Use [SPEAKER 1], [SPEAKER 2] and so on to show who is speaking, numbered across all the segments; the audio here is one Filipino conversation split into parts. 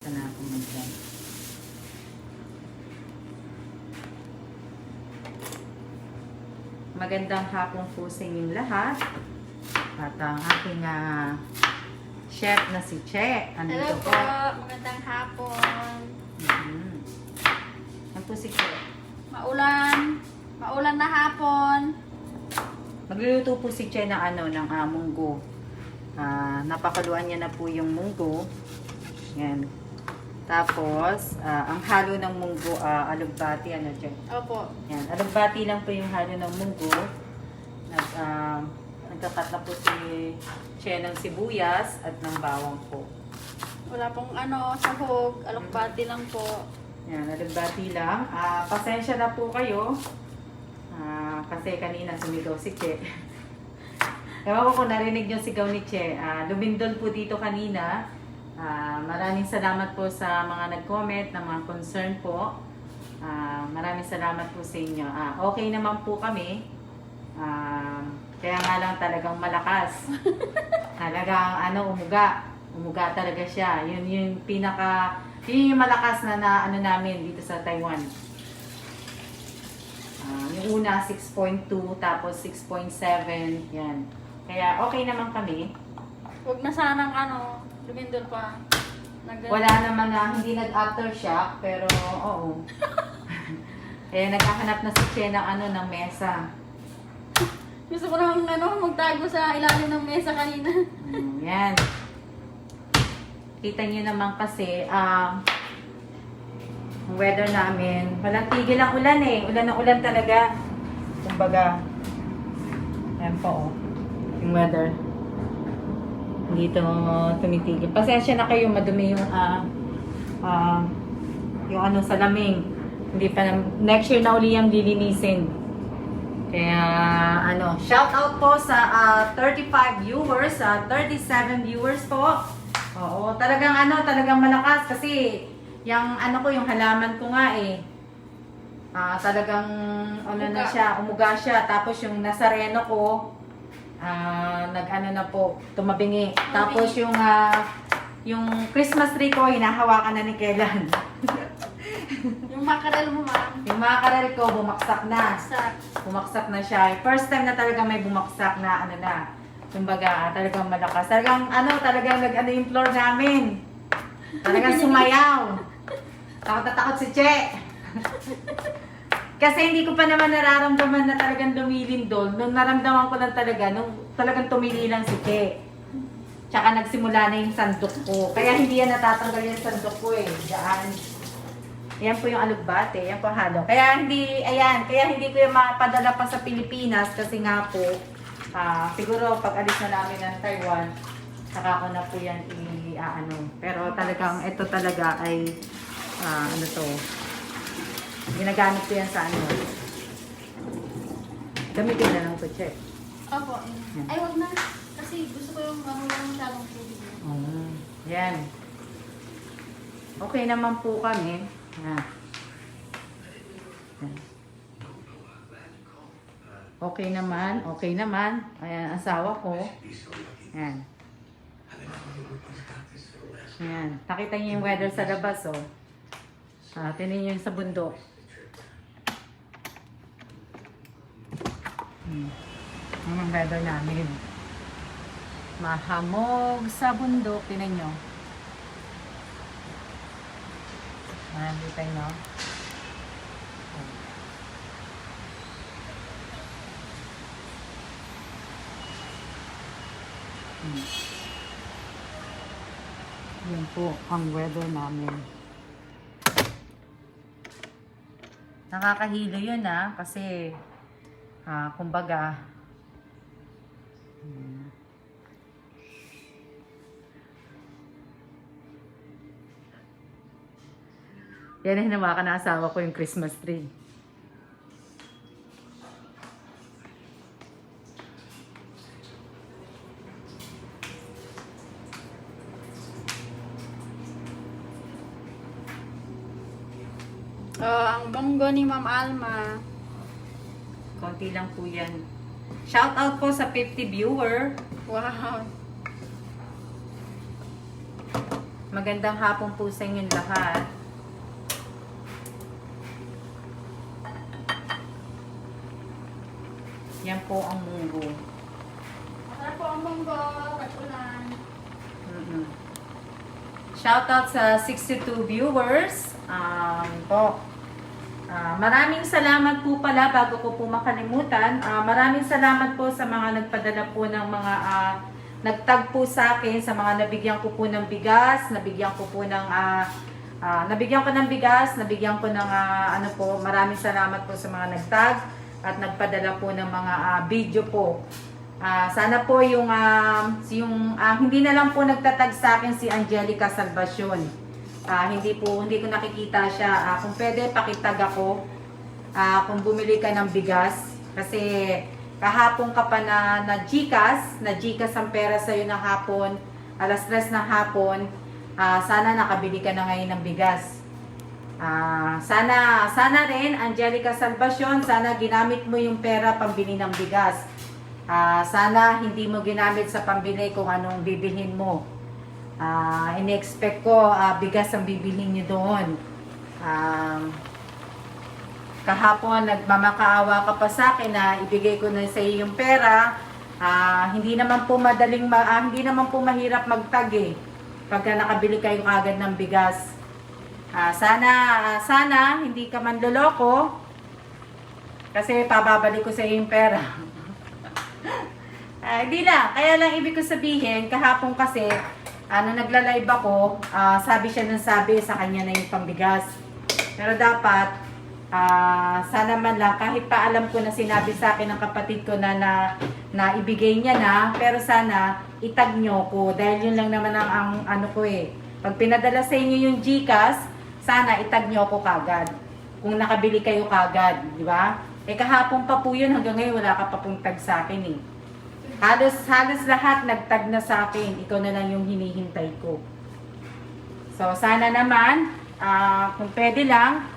[SPEAKER 1] Ito na ako mag-vlog. Magandang hapon po sa inyong lahat. At ang aking chef na si Che.
[SPEAKER 2] Hello po, magandang hapon.
[SPEAKER 1] Ano po si Che?
[SPEAKER 2] Maulan na hapon.
[SPEAKER 1] Magluluto po si Che ng ng munggo. Napakaluan niya na po yung munggo. Yan. Tapos, ang halo ng munggo, alugbati, Che?
[SPEAKER 2] Opo.
[SPEAKER 1] Yan, alugbati lang po yung halo ng munggo. Nagkakat na po si Che ng sibuyas at ng bawang po.
[SPEAKER 2] Wala pong sahog, alugbati lang po.
[SPEAKER 1] Yan, alugbati lang. Pasensya na po kayo. Kasi kanina sumigaw si Che. Ewan ko kung narinig yung sigaw ni Che. Lumindol po dito kanina. Maraming salamat po sa mga nag-comment, ng mga concern po. Maraming salamat po sa inyo. Okay naman po kami. Kaya nga lang talagang malakas. Talagang umuga. Umuga talaga siya. Yun yung yung malakas na namin dito sa Taiwan. Yung una 6.2 tapos 6.7 yan. Kaya okay naman kami.
[SPEAKER 2] Huwag na sanang lumindol pa.
[SPEAKER 1] Wala naman hindi nag-aftershock pero oo. Kaya naghahanap na si Che ng mesa.
[SPEAKER 2] Gusto ko nang magtago sa ilalim ng mesa kanina.
[SPEAKER 1] Yan. Kita nyo naman kasi ang weather namin, walang tigil ang ulan eh. Ulan ng ulan talaga. Kumbaga, yan po yung weather. Hindi ito tumitigil. Pasensya na kayo, madumi yung salaming. Hindi pa next year na uli yung lilinisin. Kaya shout out po sa 35 viewers, 37 viewers po. Oo, talagang talagang malakas kasi yung yung halaman ko nga eh. Talagang na siya, umuga siya, tapos yung nasareno ko na po, tumabingi. Tapos yung Christmas tree ko hinahawakan na ni Kailan.
[SPEAKER 2] Yung makarel mo, ma'am.
[SPEAKER 1] Yung makarel ko bumaksak na. Bumaksak na siya. First time na talaga may bumaksak na kumbaga, talagang malakas. Talagang talagang yung floor namin. Talagang sumayaw. Takot na takot si Che. Kasi hindi ko pa naman nararamdaman na talagang lumilindol. Nung naramdaman ko lang talaga, nung talagang tumili lang si Che. Tsaka nagsimula na yung sandok ko. Kaya hindi yan natatanggal yung sandok ko eh. Diyan. Yan po yung alugbate. Yan po halo. Kaya hindi ko yung mapadala pa sa Pilipinas kasi nga po, siguro pag alis na namin ng Taiwan, saka ko na po yan Pero talagang ito talaga ay, ginagamit ko yan sa gamitin na lang ito, Che.
[SPEAKER 2] Opo. Ay, wag na. Kasi gusto ko yung walang masyadong tubig.
[SPEAKER 1] Yan. Okay naman po kami. Yan. Okay naman. Ayan, asawa ko. Yan. Yan. Nakita niyo yung weather sa labas, oh. Tingnan niyo yung sa bundok. Yan ang weather namin. Mahamog sa bundok. Tingnan niyo. Ayan, kita niyo. Yan po ang weather namin. Nakakahilo yun kasi kumbaga yan ang hinawakan na asawa ko yung Christmas tree.
[SPEAKER 2] Ang bonggo ni Ma'am Alma.
[SPEAKER 1] Konti lang po yan. Shout out po sa 50 viewer.
[SPEAKER 2] Wow.
[SPEAKER 1] Magandang hapon po sa inyong lahat. Yan po ang munggo.
[SPEAKER 2] Masarap po ang munggo, katulan.
[SPEAKER 1] Shoutout sa 62 viewers. Maraming salamat po pala bago ko po makalimutan. Maraming salamat po sa mga nagpadala po ng mga nagtag po sa akin, sa mga nabigyan ko po ng bigas, nabigyan ko ng bigas, nabigyan ko ng ano po, maraming salamat po sa mga nagtag at nagpadala po ng mga video po. Sana po yung hindi na lang po nagtatag sa akin si Angelica Salvacion. Hindi ko nakikita siya. Kung pwede pakitag ako kung bumili ka ng bigas kasi kahapon ka pa na Gcash ang pera sa ng hapon, alas 3 ng hapon. Sana nakabili ka na ngayon ng bigas. Sana rin Angelica Salvacion, sana ginamit mo yung pera pambili ng bigas. Sana hindi mo ginamit sa pambili kung anong bibilhin mo. In-expect ko bigas ang bibilhin nyo doon. Kahapon nagmamakaawa ka pa sa akin na ibigay ko na sa iyo yung pera. Hindi naman po hindi naman po mahirap magtag pagka nakabili kayo agad ng bigas. Sana hindi ka man loloko kasi pababalik ko sa iyo yung pera. Hindi na. Kaya lang ibig ko sabihin, kahapon kasi, nagla-live ako, sabi siya ng sabi sa kanya na yung pambigas. Pero dapat, sana man lang, kahit pa alam ko na sinabi sa akin ng kapatid ko na ibigay niya na, pero sana, itag nyo ko, dahil yun lang naman ang ano ko Pag pinadala sa inyo yung Gcash, sana itag nyo ko kagad. Kung nakabili kayo kagad, di ba? Kahapon pa po yun, hanggang ngayon wala ka pa pong tag sa akin Halos lahat nagtag na sa akin. Ikaw na lang yung hinihintay ko. So, sana naman, kung pwede lang,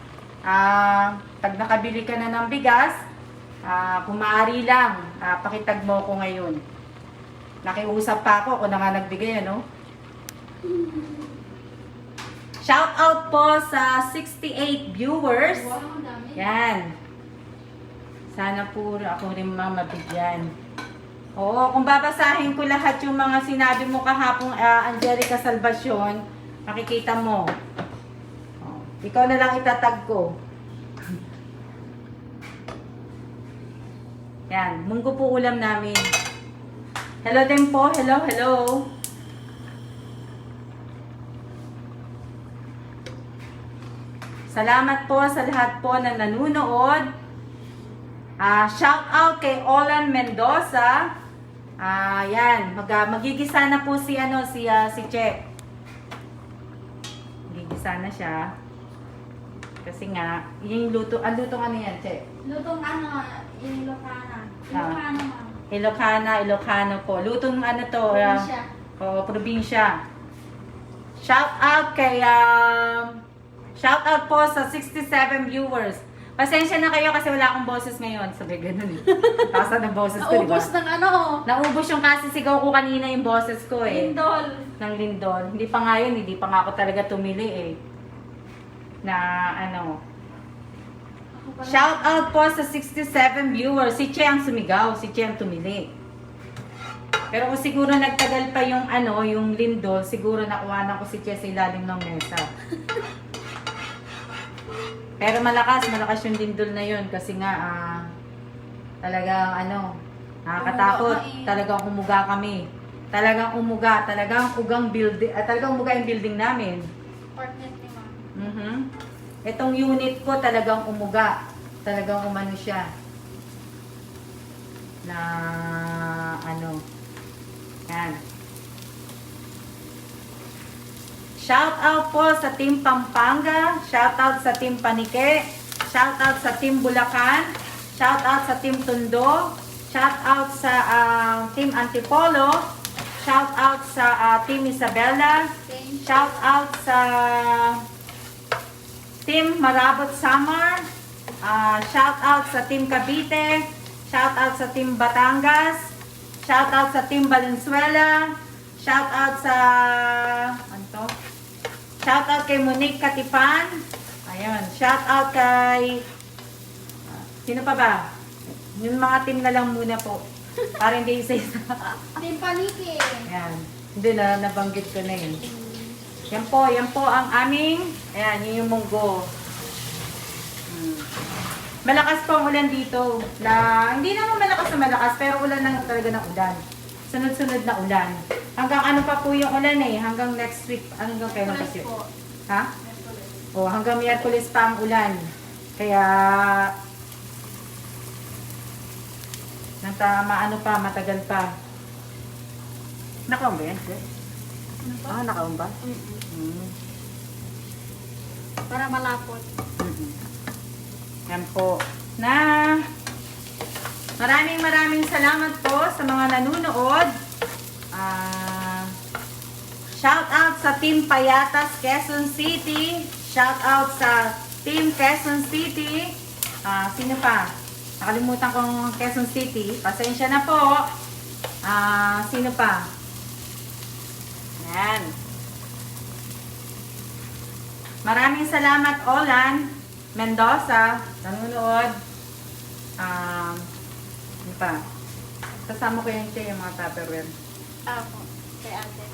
[SPEAKER 1] pag nakabili ka na ng bigas, kung maaari lang, pakitag mo ko ngayon. Nakiusap pa ako na nga nagbigay, ano? Shout out po sa 68 viewers.
[SPEAKER 2] Wow, ang dami.
[SPEAKER 1] Yan. Sana po ako rin mabigyan. Oo, kung babasahin ko lahat yung mga sinabi mo kahapong Angelica Salvacion, makikita mo. Ikaw na lang itatag ko. Yan, munggo po ulam namin. Hello din po, hello. Salamat po sa lahat po na nanunood. Shout out kay Olan Mendoza. Yan, magigisa na po si Che. Magigisa na siya. Kasi nga, yung luto, ang luto ano yan, Che?
[SPEAKER 2] Lutong Ilocana.
[SPEAKER 1] Ilocano po. Lutong ano to?
[SPEAKER 2] Probinsya.
[SPEAKER 1] Probinsya. Shout out po sa 67 viewers. Pasensya na kayo kasi wala akong boses ngayon. Sabi ganun Tasan ng boses ko, diba?
[SPEAKER 2] Naubos ng
[SPEAKER 1] Naubos yung kasi sigaw ko kanina yung boses ko
[SPEAKER 2] Lindol.
[SPEAKER 1] Ng lindol. Hindi pa nga yun, hindi pa nga ako talaga tumili Na Shout out po sa 67 viewers. Si Che ang sumigaw, si Che ang tumili. Pero kung siguro nagtagal pa yung yung lindol, siguro nakuhanan ko si Che sa ilalim ng mesa. Pero malakas yung lindol na yun kasi nga talagang nakakatakot. Talagang umuga kami. Talagang umuga yung building namin.
[SPEAKER 2] Partner ni Ma'am.
[SPEAKER 1] Itong unit ko talagang umuga. Talagang umano siya. Na yan. Shout out po sa Team Pampanga, shout out sa Team Panike, shout out sa Team Bulacan, shout out sa Team Tondo, shout out sa Team Antipolo, shout out sa Team Isabela, shout out sa Team Marabot Samar, shout out sa Team Cavite, shout out sa Team Batangas, shout out sa Team Valenzuela, shout out sa Shout out kay Monique Katipan. Ayun. Shout out kay... sino pa ba? Yung mga team na lang muna po. Para hindi isa-isa.
[SPEAKER 2] Team Paniki.
[SPEAKER 1] Ayan. Hindi na, nabanggit ko na yun. Yan po ang aming... Ayan, yun yung munggo. Malakas po ang ulan dito. Hindi naman malakas na malakas, pero ulan lang talaga ng ulan. Sunod-sunod na ulan. Hanggang ano pa po yung ulan eh. Hanggang next week. Hanggang kailan kasi?
[SPEAKER 2] Po.
[SPEAKER 1] Ha? O, hanggang Miyerkules pa ang ulan. Kaya... ano pa, matagal pa. Nakaon ba yan?
[SPEAKER 2] Ano po?
[SPEAKER 1] Nakaon ba?
[SPEAKER 2] Mm-mm. Para malapot.
[SPEAKER 1] Yan po. Maraming salamat po sa mga nanonood. Shout out sa Team Payatas, Quezon City. Shout out sa Team Quezon City. Sino pa? Nakalimutan kong Quezon City. Pasensya na po. Sino pa? Yan. Maraming salamat, Olan Mendoza. Nanonood. Ano pa? Kasama ko yung siya, yung mga Tupperware.
[SPEAKER 2] Ako. Kay ate.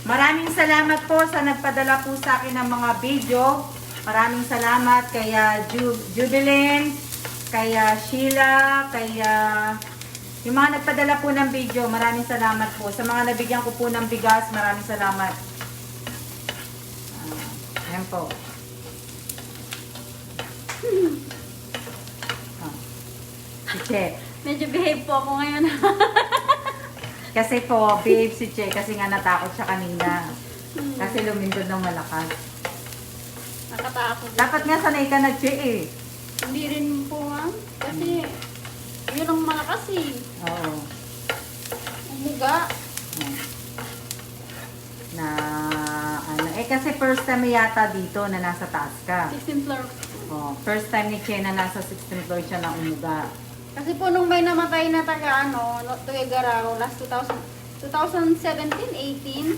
[SPEAKER 1] Maraming salamat po sa nagpadala po sa akin ng mga video. Maraming salamat kaya Jubilin, kaya Sheila, kaya yung mga nagpadala po ng video. Maraming salamat po. Sa mga nabigyan ko po ng bigas, maraming salamat. Ayan po. Si Che.
[SPEAKER 2] Medyo behave po ako ngayon.
[SPEAKER 1] Kasi po, babe si Che, kasi nga natakot siya kanina. Kasi lumindod ng malakas.
[SPEAKER 2] Nakatakot.
[SPEAKER 1] Dapat nga sanay ka na, Che eh.
[SPEAKER 2] Hindi rin po ma'am. Kasi yun ang malakas eh.
[SPEAKER 1] Oo.
[SPEAKER 2] Umuga.
[SPEAKER 1] Na, kasi first time yata dito na nasa taas ka.
[SPEAKER 2] 16th floor.
[SPEAKER 1] Oh, first time ni Che na nasa 16th floor siya na umuga.
[SPEAKER 2] Kasi po nung may namatay na taga Tuigaraw, last 2017, 18,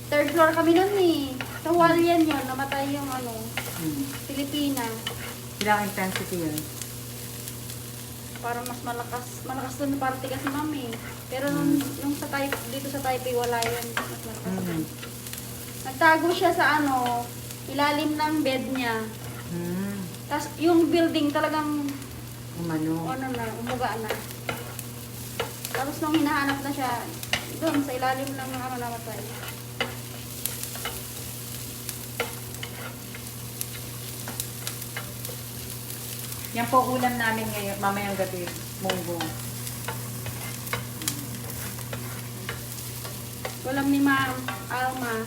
[SPEAKER 2] third floor kami nun eh. Sa Hualien yun, namatay yung Pilipina.
[SPEAKER 1] Ilang intensity yun?
[SPEAKER 2] Parang mas malakas doon na party kasi mami. Pero nung sa dito sa Taipei, wala yun. Mas malakas doon. Nagtago siya sa ilalim ng bed niya. Tapos yung building talagang umuga na. Tapos nung hinahanap na siya, doon sa ilalim lang ng namatay.
[SPEAKER 1] Yan po ulam namin ngayon, mamayang gabi, munggo.
[SPEAKER 2] Ulam ni Ma'am Alma,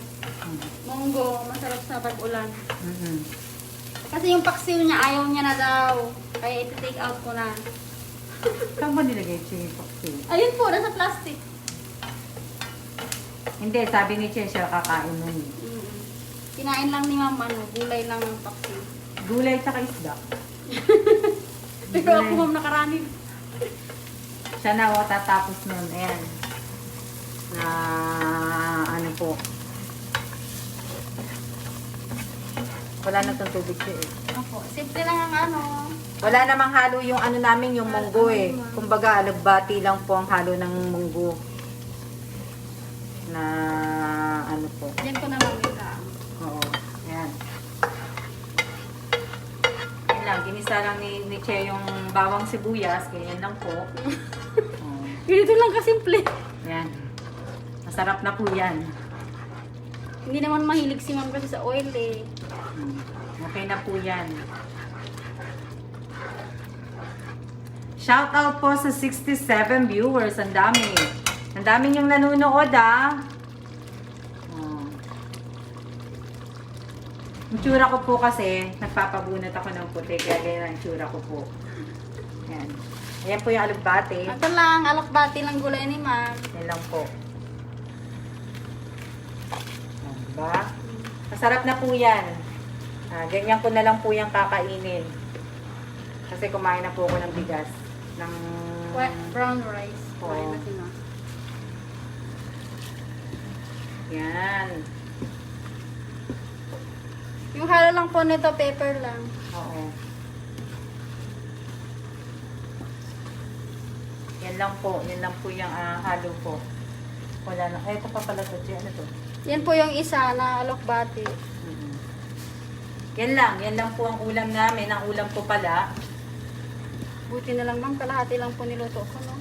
[SPEAKER 2] munggo, masarap sa pag-ulan. Kasi yung paksiw niya, ayaw niya na daw. Kaya iti-take out ko na.
[SPEAKER 1] Saan ba nilagay siya yung paksiw?
[SPEAKER 2] Ayun po, nasa plastic.
[SPEAKER 1] Hindi, sabi ni Che siya kakain nun.
[SPEAKER 2] Kinain lang ni Ma'am, gulay lang ng paksiw.
[SPEAKER 1] Gulay tsaka isda.
[SPEAKER 2] Pero ako ma'am nakarami.
[SPEAKER 1] Siya na tatapos nun. Ayan. Ano po. Wala na itong tubig siya eh.
[SPEAKER 2] Opo, simple lang ang
[SPEAKER 1] Wala namang halo yung namin, yung munggo eh. Kumbaga, alagbati lang po ang halo ng munggo. Na ano po.
[SPEAKER 2] Diyan ko na mamita.
[SPEAKER 1] Oo. Ayan. Yan lang. Ginisa lang ni Che yung bawang sibuyas. Ganyan lang po.
[SPEAKER 2] Ganito lang kasimple.
[SPEAKER 1] Ayan. Masarap na po yan.
[SPEAKER 2] Hindi naman mahilig si Ma'am kasi sa oil eh.
[SPEAKER 1] Okay na po yan. Shout out po sa 67 viewers. Ang dami. Ang dami yung nanonood Yung tsura ko po kasi, nagpapabunot ako ng puti. Kaya ganyan ang tsura ko po. Ayan. Ayan po yung alugbate.
[SPEAKER 2] Ito lang, alakbati lang gulay ni Ma'am.
[SPEAKER 1] Yan lang po. Diba? Masarap na po yan. Ganyan ko na lang po yung kakainin. Kasi kumain na po ako ng bigas. Ng...
[SPEAKER 2] Brown rice.
[SPEAKER 1] Oo.
[SPEAKER 2] Kumain na si Ma'am.
[SPEAKER 1] Yan.
[SPEAKER 2] Yung halo lang po nito, pepper lang.
[SPEAKER 1] Oo. Yan lang po. Yan lang po yung halo po. Wala na. Ay, ito pa pala to. Ano to?
[SPEAKER 2] Yan po yung isa na alokbati.
[SPEAKER 1] Mhm. Yan lang. Yan lang po ang ulam namin. Ang ulam po pala.
[SPEAKER 2] Buti na lang ma'am, kalahati lang po niluto ko, no?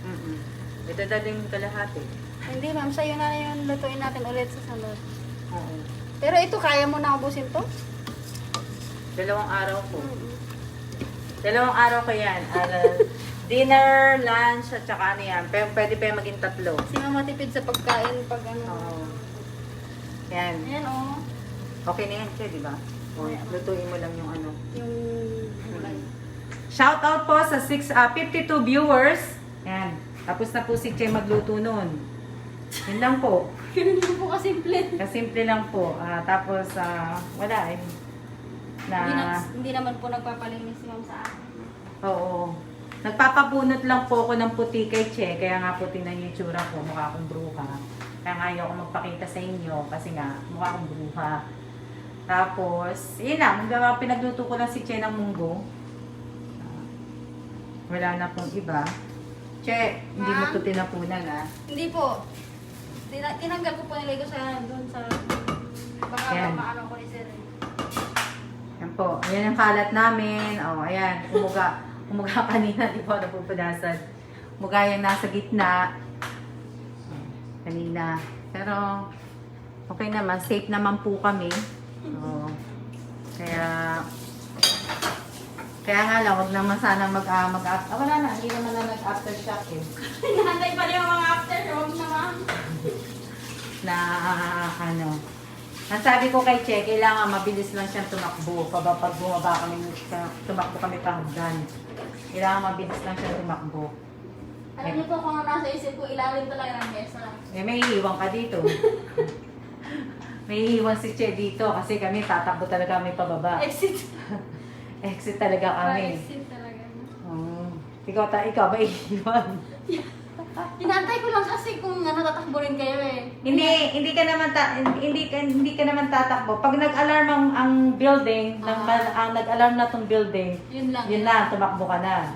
[SPEAKER 1] Mhm. Ito daling kalahati.
[SPEAKER 2] Hindi ma'am, sa'yo na yung lutuin natin ulit sa sunod.
[SPEAKER 1] Oo.
[SPEAKER 2] Pero ito, kaya mo na ubusin to?
[SPEAKER 1] 2 araw po.
[SPEAKER 2] Mm-mm.
[SPEAKER 1] 2 araw ko yan. Dinner, lunch, at saka ano yan. Pero pwede pa yung maging 3.
[SPEAKER 2] Kasi ma'am matipid sa pagkain pag ano.
[SPEAKER 1] Oo. Yan.
[SPEAKER 2] Ayan oh,
[SPEAKER 1] Okay na yan siya, di ba? O, lutuin mo lang yung ano.
[SPEAKER 2] yung gulay.
[SPEAKER 1] Shout out po sa 52 viewers. Yan. Tapos na po si Che magluto nun. Yun lang po.
[SPEAKER 2] Ganun lang po kasimple.
[SPEAKER 1] Kasimple lang po. Tapos, wala eh.
[SPEAKER 2] Hindi naman po nagpapalinis si ma'am sa akin.
[SPEAKER 1] Oo. Nagpapabunot lang po ako ng puti kay Che. Kaya nga po tingnan niyo yung tsura ko. Mukha akong bruha. Kaya nga ayaw ko magpakita sa inyo. Kasi nga, mukha akong bruha. Tapos, yun lang. Pinagluto ko lang si Che ng munggo. Wala na pong iba. Che, hindi mo
[SPEAKER 2] Ma'am?
[SPEAKER 1] ito tinapunan
[SPEAKER 2] Hindi po. Tinanggal ko po nilagay ko sa doon sa baka
[SPEAKER 1] Yan.
[SPEAKER 2] maano ko ni sir.
[SPEAKER 1] Yan po. Ayan ang kalat namin. O, ayan. Umuga. Umuga kanina. Di po napupunasan. Umuga yung nasa gitna. Kanina. Pero, okay naman. Safe naman po kami. O, kaya nga lang, wag naman sana wala na. Hindi naman na nag-aftershock eh.
[SPEAKER 2] Hinahantay pa rin yung mga after. Huwag na ma'am.
[SPEAKER 1] Na ang sabi ko kay Che, kailangan mabilis lang siyang tumakbo. Pag bumaba kami, tumakbo kami pa hagdan. Kailangan mabilis lang siyang tumakbo.
[SPEAKER 2] Alam niyo po kung ano nasa isip ko, ilalim talaga ng mesa.
[SPEAKER 1] Eh, may iiwan ka dito. May iiwan si Che dito kasi kami tatakbo talaga kami pababa.
[SPEAKER 2] Exit.
[SPEAKER 1] Exit talaga kami.
[SPEAKER 2] Exit talaga.
[SPEAKER 1] Ikaw ba iiwan?
[SPEAKER 2] Hinantay ko lang kasi kung ano tatakbo rin kayo eh.
[SPEAKER 1] Hindi ka naman tatakbo. Pag nag-alarm ang building, ang nag-alarm na tong building,
[SPEAKER 2] Yun lang.
[SPEAKER 1] yun na, tumakbo ka na.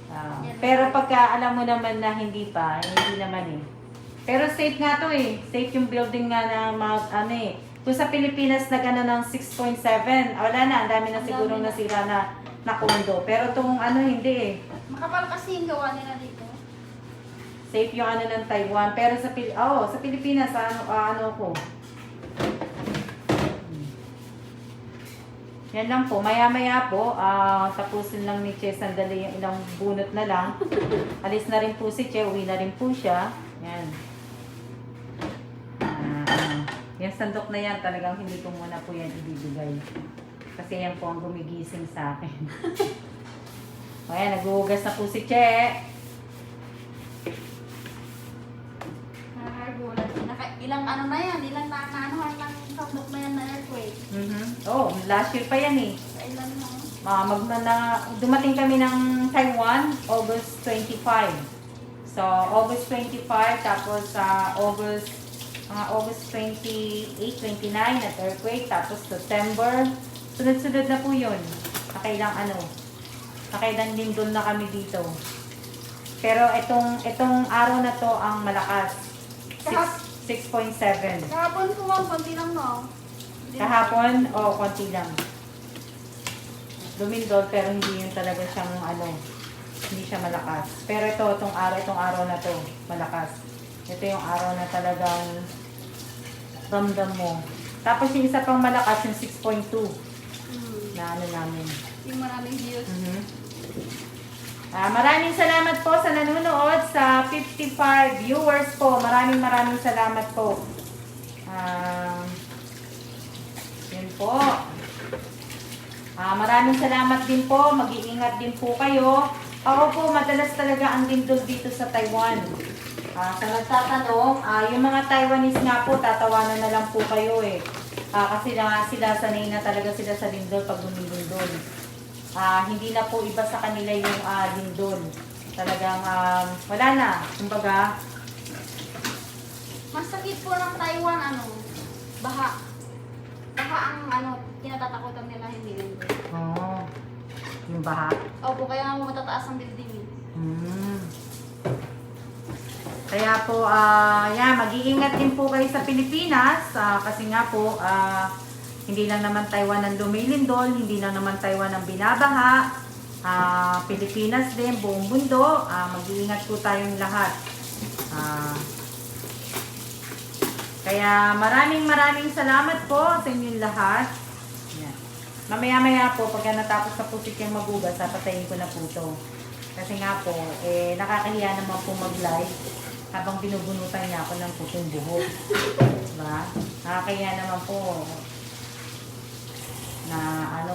[SPEAKER 2] Yan.
[SPEAKER 1] Pero pagka alam mo naman na hindi pa, hindi naman eh. Pero safe nga to eh. Safe yung building nga na kung sa Pilipinas nag-ano ng 6.7, wala na, ang dami na sigurong nasira na kondo. Pero itong hindi eh.
[SPEAKER 2] Makapal kasi yung gawa nila dito.
[SPEAKER 1] Safe yung ng Taiwan. Pero sa Pilipinas, ko. Yan lang po. Maya-maya po, tapusin lang ni Che sandali yung ilang bunot na lang. Alis na rin po si Che, uwi na rin po siya. Yan. Yung sandok na yan, talagang hindi ko muna po yan ibibigay. Kasi yan po ang gumigising sa akin. Ayan, naghuhugas na po si Che.
[SPEAKER 2] Nakakagulat. Ilang ano na yan, ilang naanuhan ng sandok na yan na earthquake.
[SPEAKER 1] Oh, last year pa yan eh.
[SPEAKER 2] Kailan
[SPEAKER 1] Dumating kami ng Taiwan, August 25. So, August 25, tapos August 28, 29 at earthquake, tapos September. Sunod-sunod na po yun. Nakailang lindol na kami dito. Pero itong araw na to ang malakas. 6.7.
[SPEAKER 2] Kahapon po ma'am, konti lang no?
[SPEAKER 1] Kahapon, konti lang. Lumindol, pero hindi yun talaga siyang hindi siya malakas. Pero itong araw na to, malakas. Ito yung araw na talagang ramdam mo. Tapos yung isa pang malakas, yung 6.2 na namin.
[SPEAKER 2] Yung maraming views.
[SPEAKER 1] Maraming salamat po sa nanonood sa 55 viewers po. Maraming salamat po. Yun po. Maraming salamat din po. Mag-iingat din po kayo. Ako po, madalas talaga ang lindol dito sa Taiwan. Sa nagtatanong, yung mga Taiwanese nga po, tatawanan na lang po kayo eh. Kasi sila sanay na talaga sila sa lindol pag lumilindol. Hindi na po iba sa kanila yung lindol. Talagang wala na. Kumbaga,
[SPEAKER 2] Masakit po ng Taiwan, baha. Baha ang kinatatakutan nila, hindi lindol.
[SPEAKER 1] Oo. Yung baha.
[SPEAKER 2] Opo, kaya nga matataas ang building.
[SPEAKER 1] Hmm. Kaya po, yan, mag-iingat din po kayo sa Pilipinas kasi nga po, hindi lang naman Taiwan ang lumilindol, hindi lang naman Taiwan ang binabaha, Pilipinas din, buong mundo, mag-iingat po tayong lahat. Kaya maraming salamat po sa inyong lahat. Yan. Mamaya-maya po, pagka natapos na po si King magugas, papatayin ko na po ito. Kasi nga po, nakakahiya naman po mag-live habang binubunutan niya ako ng putong buhok. Diba? Nakakahiya naman po na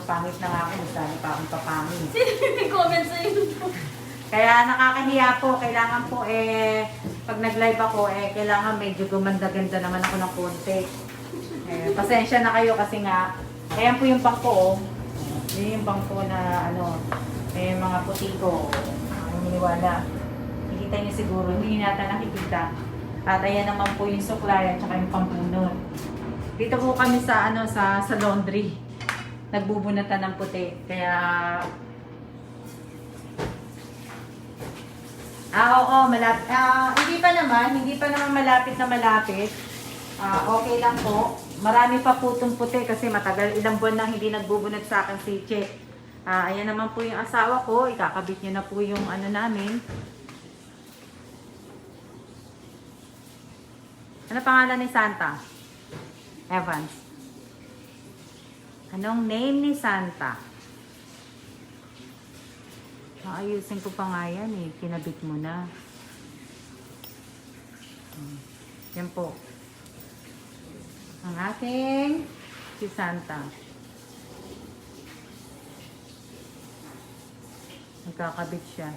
[SPEAKER 1] pangit na nga ako, masali pa akong papangit.
[SPEAKER 2] May comment sa inyo po.
[SPEAKER 1] Kaya nakakahiya po, kailangan po pag nag-live ako, kailangan medyo gumanda-ganda naman ako ng konti. Pasensya na kayo kasi nga, ayan po yung bangko, yun yung bangko na may mga puti ko, maniwala. Nakikita niyo siguro, hindi nata nakikita. At ayan naman po yung suklay at saka yung pampunot. Dito po kami sa sa laundry. Nagbubunatan ng puti. Kaya oo, malapit. Hindi pa naman malapit na malapit. Okay lang po. Marami pa po itong puti kasi matagal, ilang buwan na hindi nagbubunot sa akin si Che. Ayan naman po yung asawa ko. Ikakabit niya na po yung namin. Ano pangalan ni Santa? Evans. Anong name ni Santa? Ayusin ko pa nga yan Kinabit mo na. Yan po. Ang ating si Santa. Nagkakabit siya.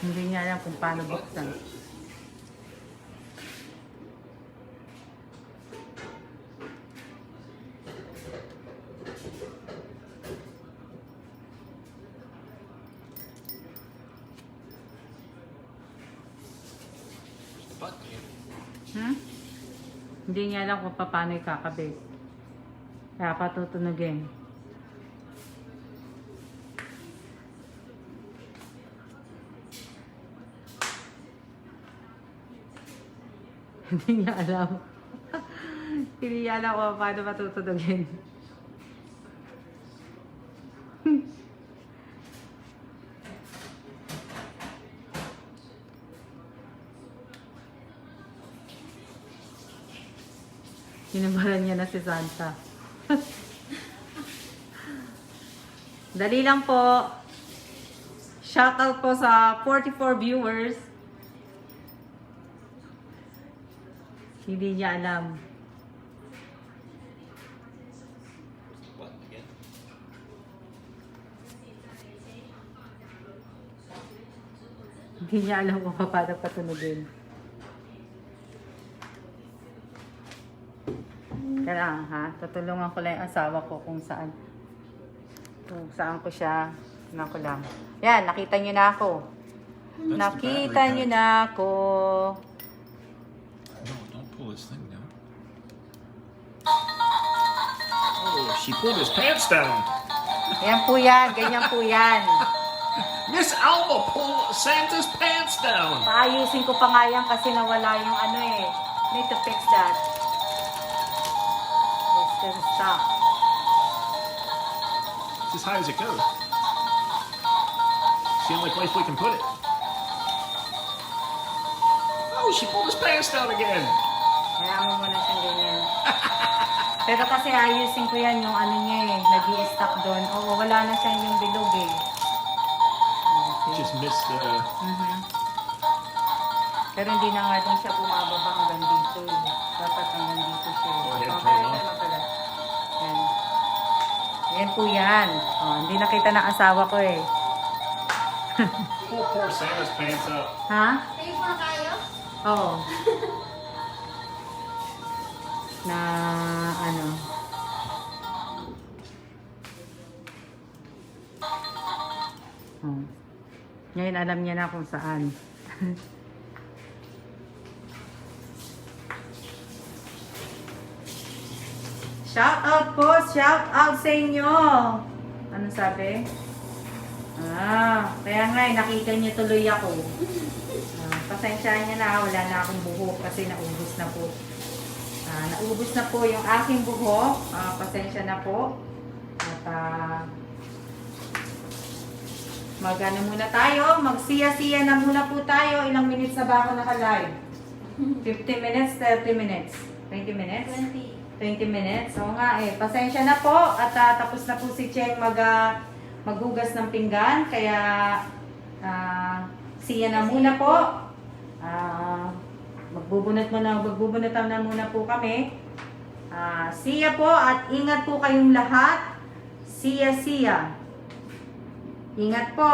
[SPEAKER 1] Hindi niya alam kung paano buksan. Hindi niya alam kung paano ikakabit. Kaya patutunogin. Hindi niya alam. Hindi niya alam kung paano matutugin. Kinabahan niya na si Santa. Dali lang po. Shoutout po sa 44 viewers. Hindi niya alam. Hindi niya alam kung paano patunogin. Kailangan ha, tutulungan ko lang yung asawa ko kung saan ko siya, tingnan ko lang. Yan, nakita niyo na ako. Nakita niyo na ako.
[SPEAKER 3] No, don't pull this thing down. Oh, she pulled his pants down.
[SPEAKER 1] Yan po yan, ganyan po yan.
[SPEAKER 3] Miss Alma pulled Santa's pants down.
[SPEAKER 1] Paayusin ko pa nga yan kasi nawala yung need to fix that. It's gonna stop.
[SPEAKER 3] It's as high as it goes. It's the only place we can put it. Oh, she pulled his pants down again.
[SPEAKER 1] Kaya mo muna siyang ganyan. Pero kasi ayusin ko yan yung niya nag-i-stock doon. Oo, wala na siyang yung bilog Okay.
[SPEAKER 3] Just missed the...
[SPEAKER 1] Pero hindi na nga din siya bumababa hanggang dito. Dapat hanggang dito siya.
[SPEAKER 3] Ayan,
[SPEAKER 1] Okay, pala. Yan. Yan po yan. Hindi nakita ng asawa ko
[SPEAKER 3] Pull poor Santa's pants up.
[SPEAKER 1] Ha?
[SPEAKER 2] Kayo po na kayo?
[SPEAKER 1] Oo. Na Ngayon alam niya na kung saan. Shout out po! Shout out sa inyo! Ano sabi? Kaya nga nakita niyo tuloy ako. Pasensyahan niya na, wala na akong buhok kasi naubos na po. Naubos na po yung aking buhok. Pasensya na po. At mag-ano muna tayo, magsiya-siya na muna po tayo. Ilang minutes na ba ako naka-live? 15 minutes, 30 minutes, 20 minutes? 20 minutes. Oo nga pasensya na po. At tapos na po si Cheng maghugas ng pinggan. Kaya siya na muna po. Magbubunutan na muna po kami. Siya po at ingat po kayong lahat. Siya. Ingat po.